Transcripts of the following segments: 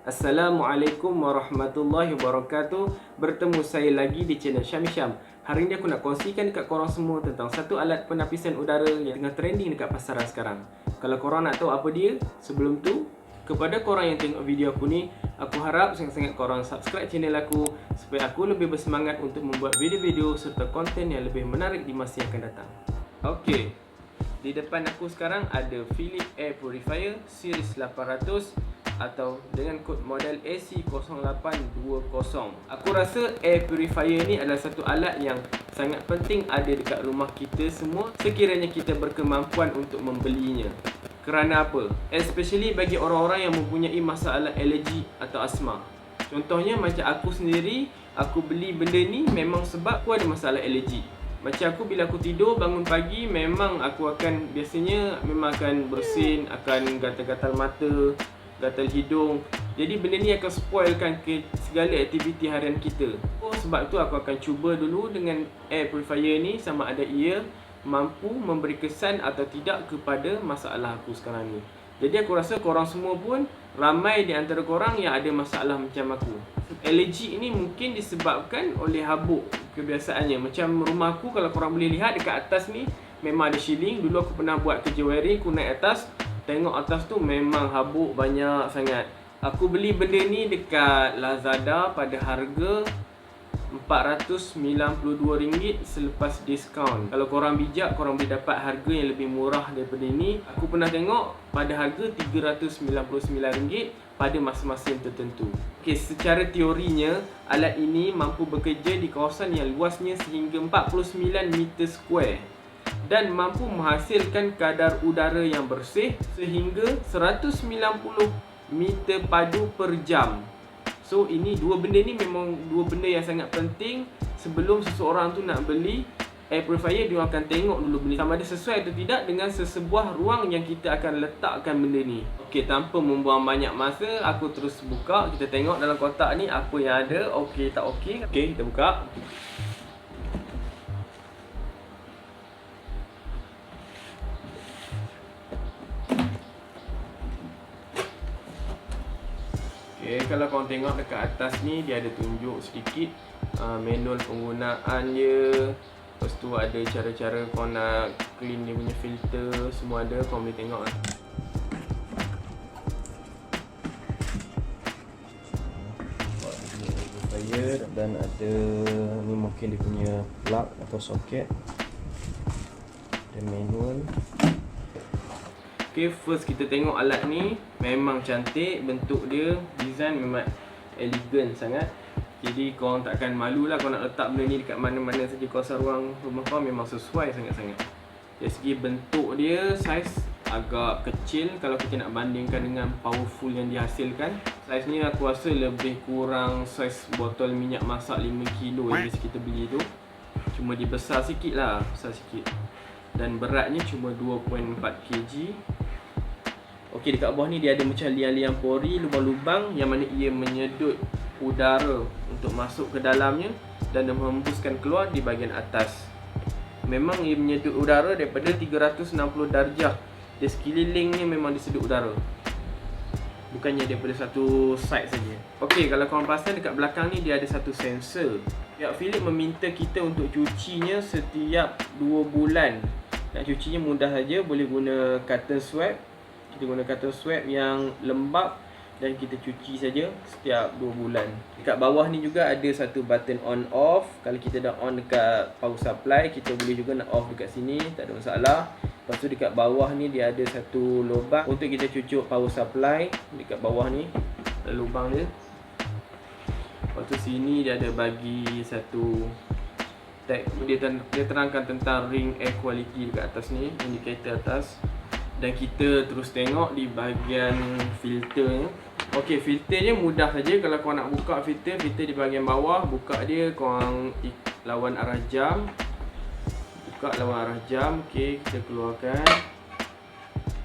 Assalamualaikum warahmatullahi wabarakatuh. Bertemu saya lagi di channel Syam Syam. Hari ni aku nak kongsikan dekat korang semua tentang satu alat penapisan udara yang tengah trending dekat pasaran sekarang. Kalau korang nak tahu apa dia, sebelum tu, kepada korang yang tengok video aku ni, aku harap sangat-sangat korang subscribe channel aku supaya aku lebih bersemangat untuk membuat video-video serta konten yang lebih menarik di masa yang akan datang. Okey, di depan aku sekarang ada Philips Air Purifier Series 800 atau dengan kod model AC0820. Aku rasa air purifier ni adalah satu alat yang sangat penting ada dekat rumah kita semua sekiranya kita berkemampuan untuk membelinya. Kerana apa? Especially bagi orang-orang yang mempunyai masalah alergi atau asma. Contohnya macam aku sendiri, aku beli benda ni memang sebab aku ada masalah alergi. Macam aku bila aku tidur bangun pagi, memang aku akan biasanya memang akan bersin, akan gatal-gatal mata, gatal hidung. Jadi benda ni akan spoilkan ke segala aktiviti harian kita. Sebab tu aku akan cuba dulu dengan air purifier ni sama ada ia mampu memberi kesan atau tidak kepada masalah aku sekarang ni. Jadi aku rasa korang semua pun ramai di antara korang yang ada masalah macam aku. Alergi ini mungkin disebabkan oleh habuk kebiasaannya. Macam rumah aku, kalau korang boleh lihat dekat atas ni memang ada shielding. Dulu aku pernah buat kerja wiring, aku naik atas, tengok atas tu memang habuk banyak sangat. Aku beli benda ni dekat Lazada pada harga RM492 selepas diskaun. Kalau korang bijak, korang boleh dapat harga yang lebih murah daripada ini. Aku pernah tengok pada harga RM399 pada masa-masa yang tertentu. Okey, secara teorinya alat ini mampu bekerja di kawasan yang luasnya sehingga 49 meter square dan mampu menghasilkan kadar udara yang bersih sehingga 190 meter padu per jam. So ini dua benda ni memang dua benda yang sangat penting. Sebelum seseorang tu nak beli air purifier, dia akan tengok dulu benda sama ada sesuai atau tidak dengan sesebuah ruang yang kita akan letakkan benda ni. Okey, tanpa membuang banyak masa, aku terus buka. Kita tengok dalam kotak ni apa yang ada. Okey tak okey. Okey, kita buka. Okay, kalau korang tengok dekat atas ni, dia ada tunjuk sedikit manual penggunaan dia. Lepas tu ada cara-cara korang nak clean dia punya filter, semua ada, korang boleh tengok. Dan ada ni mungkin dia punya plug atau soket. Ada manual. Okay, first kita tengok alat ni. Memang cantik, bentuk dia, design memang elegan sangat. Jadi korang takkan malu lah kalau nak letak benda ni dekat mana-mana saja kawasan ruang rumah korang, memang sesuai sangat-sangat. Dari segi bentuk dia, saiz agak kecil kalau kita nak bandingkan dengan powerful yang dihasilkan. Saiz ni aku rasa lebih kurang saiz botol minyak masak 5 kilo yang biasa kita beli tu. Cuma dia besar sikit lah, besar sikit. Dan beratnya cuma 2.4 kg. Okey, dekat bawah ni dia ada macam liang-liang pori, lubang-lubang yang mana ia menyedut udara untuk masuk ke dalamnya dan menghembuskan keluar di bahagian atas. Memang ia menyedut udara daripada 360 darjah. Di sekelilingnya memang disedut udara, bukannya daripada satu side saja. Okey, kalau korang perasan dekat belakang ni dia ada satu sensor. Pihak Philips meminta kita untuk cucinya setiap 2 bulan. Nak cucinya mudah saja, boleh guna cotton swab. Kita guna cotton swab yang lembap dan kita cuci saja setiap 2 bulan. Dekat bawah ni juga ada satu button on off. Kalau kita dah on dekat power supply, kita boleh juga nak off dekat sini, tak ada masalah. Lepas tu dekat bawah ni dia ada satu lubang untuk kita cucuk power supply. Dekat bawah ni ada lubang dia. Lepas tu sini dia ada bagi satu tag. Dia terangkan tentang ring air quality dekat atas ni, indikator atas. Dan kita terus tengok di bahagian filternya. Okey, filternya mudah saja. Kalau korang nak buka filter di bahagian bawah, buka dia, korang lawan arah jam. Buka lawan arah jam. Okey, kita keluarkan.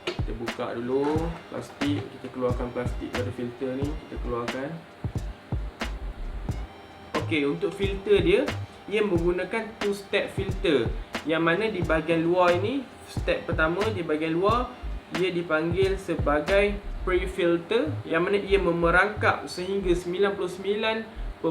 Kita buka dulu plastik, kita keluarkan plastik pada filter ni, kita keluarkan. Okey, untuk filter dia, ia menggunakan 2-step filter. Yang mana di bahagian luar ini, step pertama di bahagian luar, ia dipanggil sebagai pre-filter, yang mana ia memerangkap sehingga 99.5%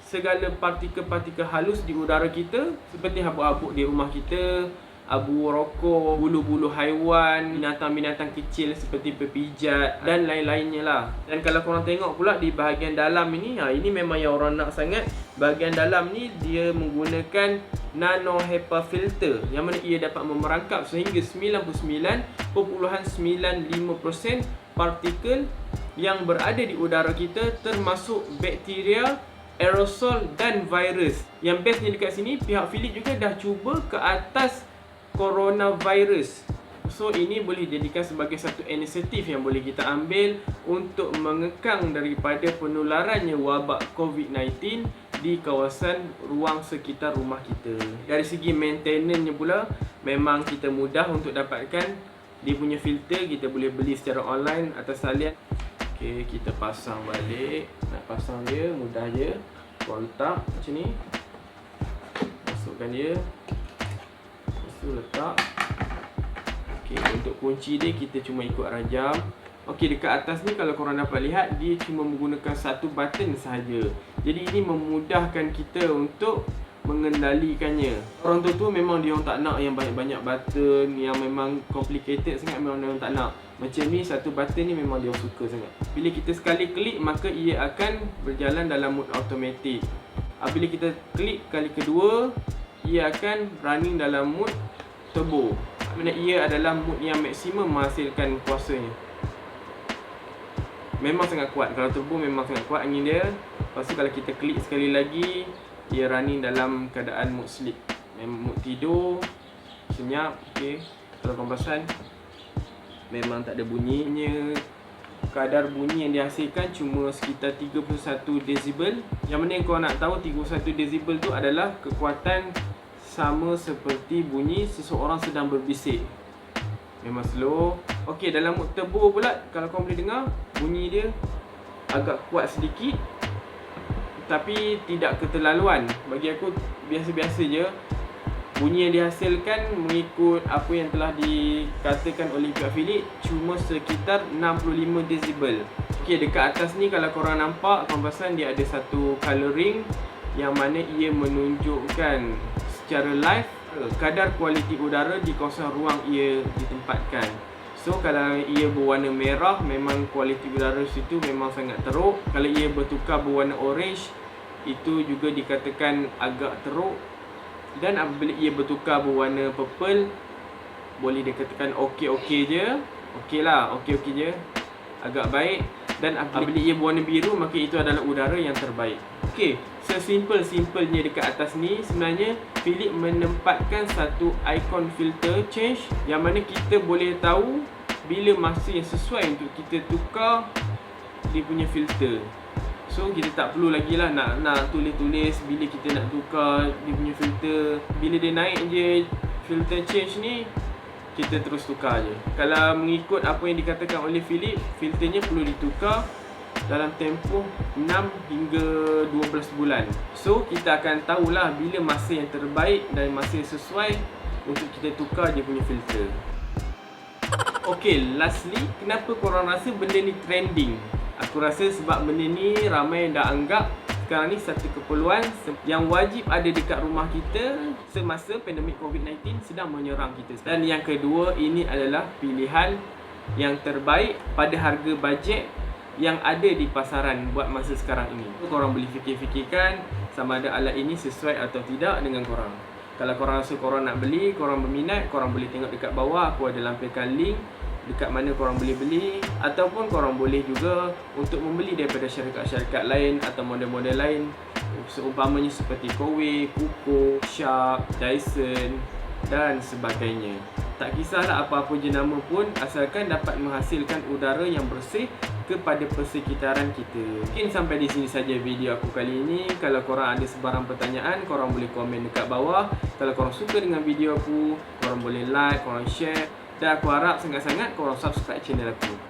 segala partikel-partikel halus di udara kita, seperti habuk-habuk di rumah kita, abu rokok, bulu-bulu haiwan, binatang-binatang kecil seperti pepijat dan lain-lainnya lah. Dan kalau korang tengok pula di bahagian dalam ini, ini memang yang orang nak sangat. Bahagian dalam ni dia menggunakan nano HEPA filter, yang mana ia dapat memerangkap sehingga 99.95% partikel yang berada di udara kita, termasuk bakteria, aerosol dan virus. Yang bestnya dekat sini, pihak Philips juga dah cuba ke atas coronavirus. So ini boleh dijadikan sebagai satu inisiatif yang boleh kita ambil untuk mengekang daripada penularannya wabak COVID-19 di kawasan ruang sekitar rumah kita. Dari segi maintenance-nya pula, memang kita mudah untuk dapatkan dia punya filter. Kita boleh beli secara online atas talian. Okay, kita pasang balik. Nak pasang dia mudah je. Kontak macam ni, masukkan dia, lepas tu letak. Okay, untuk kunci dia kita cuma ikut rajam. Okey, dekat atas ni kalau korang dapat lihat, dia cuma menggunakan satu button sahaja. Jadi ini memudahkan kita untuk mengendalikannya. Orang tu memang dia orang tak nak yang banyak-banyak button, yang memang complicated sangat, memang dia orang tak nak. Macam ni, satu button ni memang dia orang suka sangat. Bila kita sekali klik, maka ia akan berjalan dalam mode automatic. Bila kita klik kali kedua, ia akan running dalam mode turbo. Maksudnya ia adalah mode yang maksimum menghasilkan kuasanya. Memang sangat kuat. Kalau turbo memang sangat kuat angin dia. Lepas tu kalau kita klik sekali lagi, ia running dalam keadaan mode sleep, mode tidur, senyap. Okay. Kalau korang perasan, memang tak ada bunyinya. Kadar bunyi yang dihasilkan cuma sekitar 31 decibel. Yang mana yang korang nak tahu, 31 decibel tu adalah kekuatan sama seperti bunyi seseorang sedang berbisik. Memang slow. Okey, dalam mode turbo pula, kalau korang boleh dengar, bunyi dia agak kuat sedikit, tapi tidak keterlaluan. Bagi aku biasa-biasa je. Bunyi yang dihasilkan mengikut apa yang telah dikatakan oleh pihak Philips, cuma sekitar 65 decibel. Okey, dekat atas ni kalau korang nampak, korang perasan dia ada satu coloring yang mana ia menunjukkan secara live kadar kualiti udara di kawasan ruang ia ditempatkan. So kalau ia berwarna merah, memang kualiti udara situ memang sangat teruk. Kalau ia bertukar berwarna orange, itu juga dikatakan agak teruk. Dan apabila ia bertukar berwarna purple, boleh dikatakan okey-okey je. Okey lah, okey-okey je, agak baik. Dan apabila ia berwarna biru, maka itu adalah udara yang terbaik. Okey, sesimpel-simpelnya dekat atas ni, sebenarnya Philips menempatkan satu ikon filter change, yang mana kita boleh tahu bila masa yang sesuai untuk kita tukar dia punya filter. So kita tak perlu lagi lah nak tulis-tulis bila kita nak tukar dia punya filter. Bila dia naik je filter change ni, kita terus tukar je. Kalau mengikut apa yang dikatakan oleh Philips, filternya perlu ditukar dalam tempoh 6 hingga 12 bulan. So kita akan tahulah bila masa yang terbaik dan masa yang sesuai untuk kita tukar dia punya filter. Okay, lastly, kenapa korang rasa benda ni trending? Aku rasa sebab benda ni ramai yang dah anggap sekarang ni satu keperluan yang wajib ada dekat rumah kita semasa pandemik COVID-19 sedang menyerang kita. Dan yang kedua, ini adalah pilihan yang terbaik pada harga bajet yang ada di pasaran buat masa sekarang ini. Korang boleh fikir-fikirkan sama ada alat ini sesuai atau tidak dengan korang. Kalau korang rasa korang nak beli, korang berminat, korang boleh tengok dekat bawah, aku ada lampirkan link dekat mana korang boleh beli. Ataupun korang boleh juga untuk membeli daripada syarikat-syarikat lain atau model-model lain, seumpamanya seperti Kowe, Kuko, Sharp, Dyson dan sebagainya. Tak kisahlah apa-apa jenama pun, asalkan dapat menghasilkan udara yang bersih kepada persekitaran kita. Mungkin sampai di sini saja video aku kali ini. Kalau korang ada sebarang pertanyaan, korang boleh komen dekat bawah. Kalau korang suka dengan video aku, korang boleh like, korang share. Dan aku harap sangat-sangat korang subscribe channel aku.